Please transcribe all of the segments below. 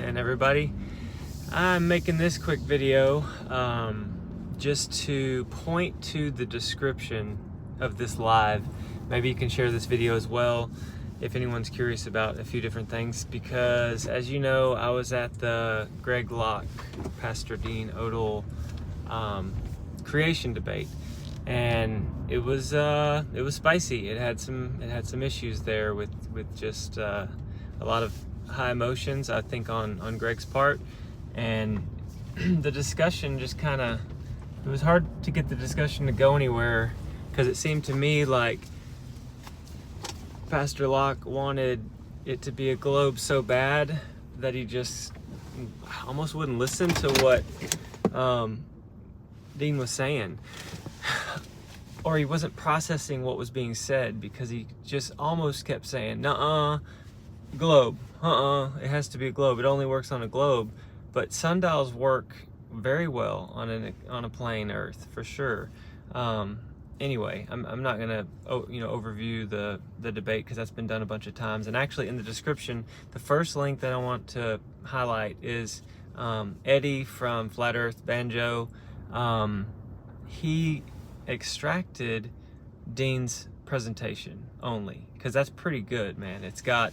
and everybody. I'm making this quick video just to point to the description of this live. Maybe you can share this video as well if anyone's curious about a few different things, because as you know, I was at the Greg Locke, Pastor Dean Odell creation debate, and it was spicy. It had some issues there with just a lot of high emotions, I think, on Greg's part, and the discussion just it was hard to get the discussion to go anywhere, because it seemed to me like Pastor Locke wanted it to be a globe so bad that he just almost wouldn't listen to what Dean was saying, or he wasn't processing what was being said, because he just almost kept saying, "Nuh-uh, globe, it has to be a globe. It only works on a globe." But sundials work very well on a plane Earth, for sure. Anyway, I'm not gonna overview the debate, because that's been done a bunch of times. And actually, in the description, the first link that I want to highlight is Eddie from Flat Earth Banjo. He extracted Dean's presentation only, because that's pretty good, man. It's got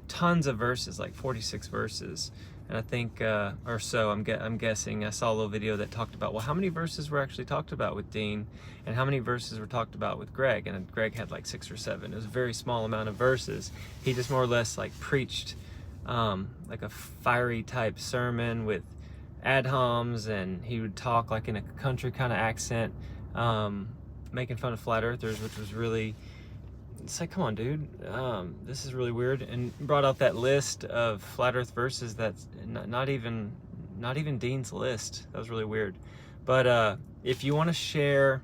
tons of verses, like 46 verses, and I think or so, I'm guessing. I saw a little video that talked about, well, how many verses were actually talked about with Dean and how many verses were talked about with Greg, and Greg had like 6 or 7. It was a very small amount of verses. He just more or less like preached like a fiery type sermon with ad homs, and he would talk like in a country kind of accent, making fun of flat earthers, which was really, it's like, come on, dude, this is really weird. And brought out that list of flat earth verses that's not even Dean's list. That was really weird. But if you want to share,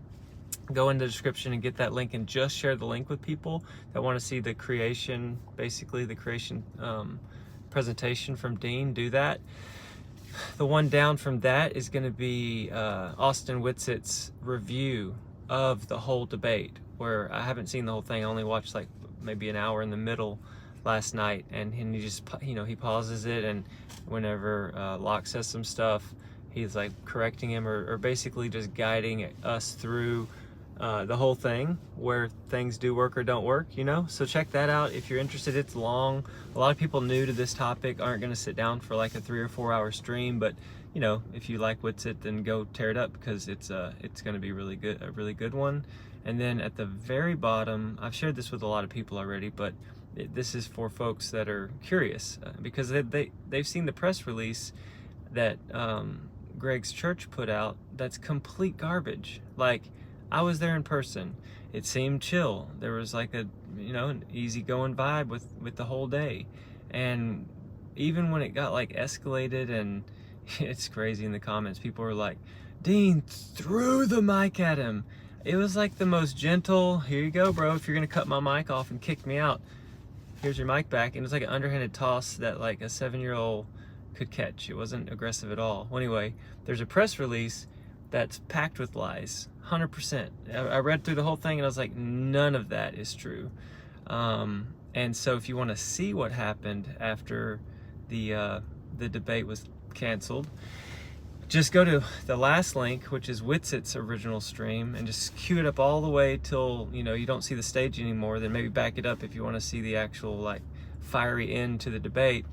go in the description and get that link, and just share the link with people that want to see the creation, basically the creation presentation from Dean. Do that. The one down from that is going to be Austin Whitsit's review of the whole debate, where I haven't seen the whole thing. I only watched like maybe an hour in the middle last night, and he just, he pauses it, and whenever Locke says some stuff, he's like correcting him, or basically just guiding us through the whole thing, where things do work or don't work, So check that out if you're interested. It's long. A lot of people new to this topic aren't going to sit down for like a 3 or 4 hour stream, but if you like Whitsit, then go tear it up, because it's going to be really good, a really good one. And then at the very bottom, I've shared this with a lot of people already, but this is for folks that are curious, because they've seen the press release that Greg's church put out that's complete garbage. Like, I was there in person. It seemed chill. There was like an easygoing vibe with the whole day. And even when it got like escalated, and it's crazy in the comments, people were like, Dean threw the mic at him. It was like the most gentle, here you go, bro. If you're gonna cut my mic off and kick me out, here's your mic back. And it was like an underhanded toss that like a 7-year-old could catch. It wasn't aggressive at all. Well, anyway, there's a press release that's packed with lies, 100%. I read through the whole thing, and I was like, none of that is true. And so if you want to see what happened after the debate was canceled, just go to the last link, which is Whitsit's original stream, and just cue it up all the way till you don't see the stage anymore. Then maybe back it up if you want to see the actual like fiery end to the debate.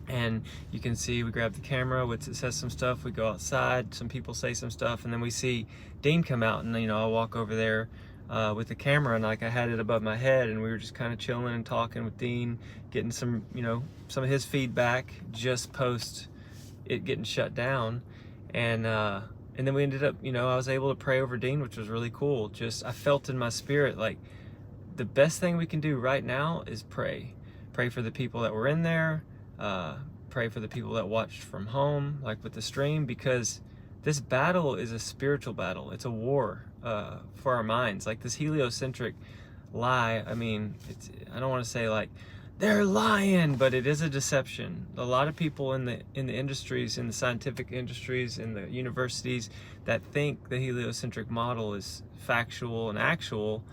And you can see we grab the camera, Whitsit says some stuff, we go outside, some people say some stuff, and then we see Dean come out, and I walk over there with the camera, and like I had it above my head, and we were just kind of chilling and talking with Dean, getting some some of his feedback just post it getting shut down. And then we ended up, I was able to pray over Dean, which was really cool. Just, I felt in my spirit like the best thing we can do right now is pray for the people that were in there. Pray for the people that watched from home, like with the stream, because this battle is a spiritual battle. It's a war for our minds. Like this heliocentric lie, I mean, I don't want to say like they're lying, but it is a deception. A lot of people in the industries, in the scientific industries, in the universities, that think the heliocentric model is factual and actual,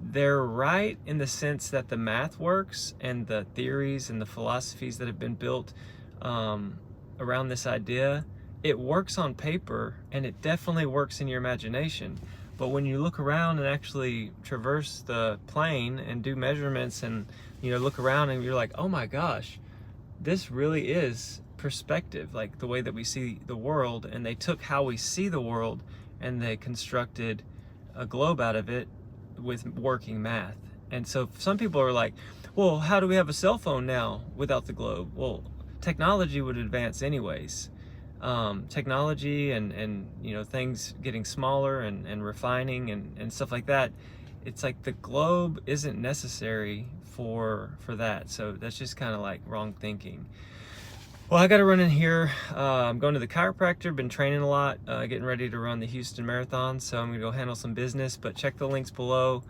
they're right in the sense that the math works and the theories and the philosophies that have been built around this idea. It works on paper, and it definitely works in your imagination. But when you look around and actually traverse the plane and do measurements and, you know, look around and you're like, oh my gosh, this really is perspective, like the way that we see the world. And they took how we see the world and they constructed a globe out of it with working math. And so some people are like, well, how do we have a cell phone now without the globe? Well, technology would advance anyways. Technology and you know, things getting smaller and refining and stuff like that. It's like the globe isn't necessary for that. So that's just kind of like wrong thinking. Well, I got to run in here. I'm going to the chiropractor, been training a lot, getting ready to run the Houston Marathon. So I'm going to go handle some business, but check the links below.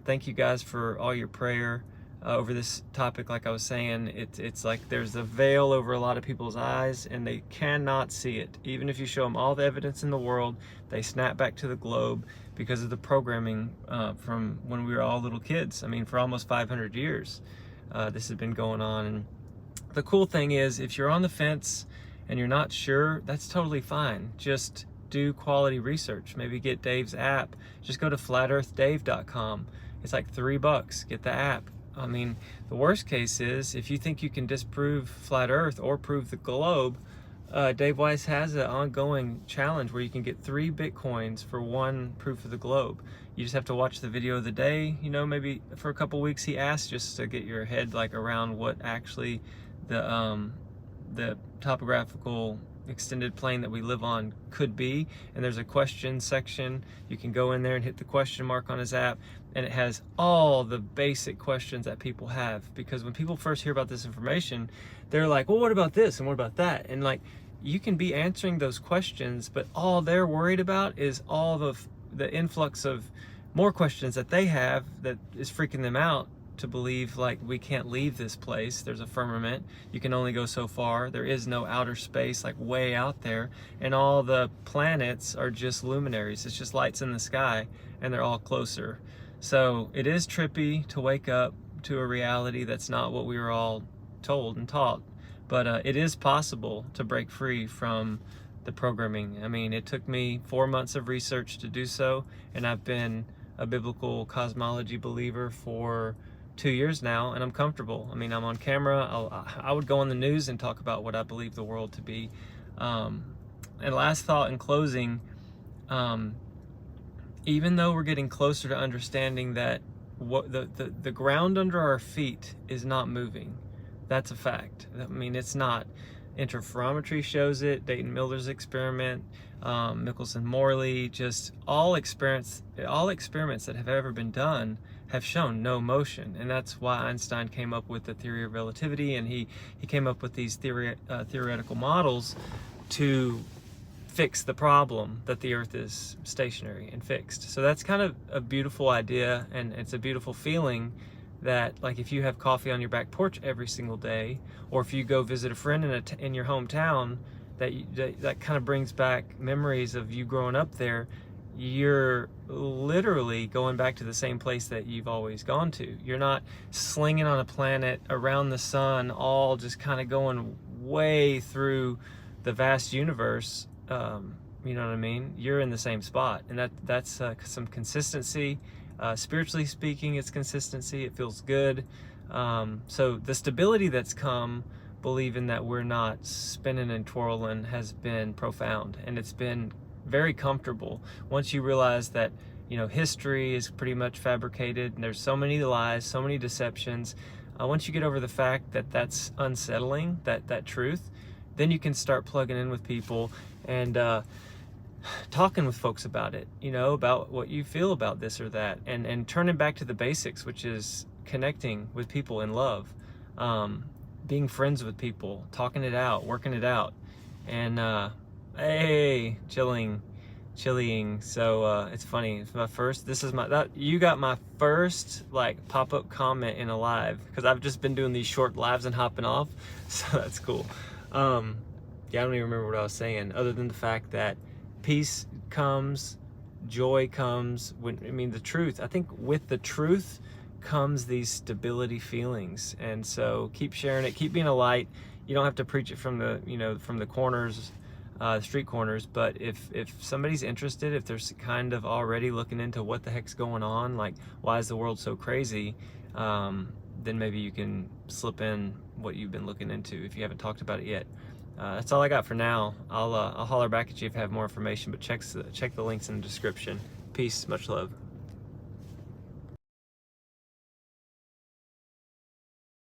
Thank you guys for all your prayer over this topic. Like I was saying, it's like there's a veil over a lot of people's eyes and they cannot see it. Even if you show them all the evidence in the world, they snap back to the globe because of the programming from when we were all little kids. I mean, for almost 500 years, this has been going on. And the cool thing is, if you're on the fence and you're not sure, that's totally fine. Just do quality research. Maybe get Dave's app. Just go to flatearthdave.com. It's like $3. Get the app. I mean, the worst case is if you think you can disprove flat earth or prove the globe, Dave Weiss has an ongoing challenge where you can get 3 Bitcoins for 1 proof of the globe. You just have to watch the video of the day, you know, maybe for a couple weeks he asked, just to get your head like around what actually the topographical extended plane that we live on could be. And there's a question section. You can go in there and hit the question mark on his app, and it has all the basic questions that people have. Because when people first hear about this information, they're like, well, what about this and what about that? And like, you can be answering those questions, but all they're worried about is all the influx of more questions that they have that is freaking them out to believe like we can't leave this place. There's a firmament. You can only go so far. There is no outer space like way out there. And all the planets are just luminaries. It's just lights in the sky, and they're all closer. So it is trippy to wake up to a reality that's not what we were all told and taught. But it is possible to break free from the programming. I mean, it took me 4 months of research to do so, and I've been a biblical cosmology believer for 2 years now, and I'm comfortable. I mean, I'm on camera. I would go on the news and talk about what I believe the world to be. And last thought in closing, even though we're getting closer to understanding that what the ground under our feet is not moving, that's a fact. I mean, it's not. Interferometry shows it, Dayton Miller's experiment, Michelson-Morley, just all experiments that have ever been done have shown no motion. And that's why Einstein came up with the theory of relativity, and he came up with these theoretical models to fix the problem that the earth is stationary and fixed. So that's kind of a beautiful idea, and it's a beautiful feeling that, like, if you have coffee on your back porch every single day, or if you go visit a friend in your hometown, that kind of brings back memories of you growing up there. You're literally going back to the same place that you've always gone to. You're not slinging on a planet around the sun, all just kind of going way through the vast universe. You know what I mean? You're in the same spot, and that's some consistency. Spiritually speaking, it's consistency. It feels good. So the stability that's come believing that we're not spinning and twirling has been profound, and it's been very comfortable. Once you realize that, you know, history is pretty much fabricated and there's so many lies, so many deceptions, once you get over the fact that that's unsettling, that truth, then you can start plugging in with people and talking with folks about it, you know, about what you feel about this or that, and turning back to the basics, which is connecting with people in love, being friends with people, talking it out, working it out, and hey, chilling. So it's funny. It's my first. You got my first like pop-up comment in a live, because I've just been doing these short lives and hopping off. So that's cool. Yeah, I don't even remember what I was saying, other than the fact that peace comes joy comes when, I mean, the truth. I think with the truth comes these stability feelings. And so keep sharing it, keep being a light. You don't have to preach it from the, you know, from the corners, street corners, but if somebody's interested, if they're kind of already looking into what the heck's going on, like why is the world so crazy, then maybe you can slip in what you've been looking into if you haven't talked about it yet. That's all I got for now. I'll holler back at you if I have more information, but check the links in the description. Peace, much love.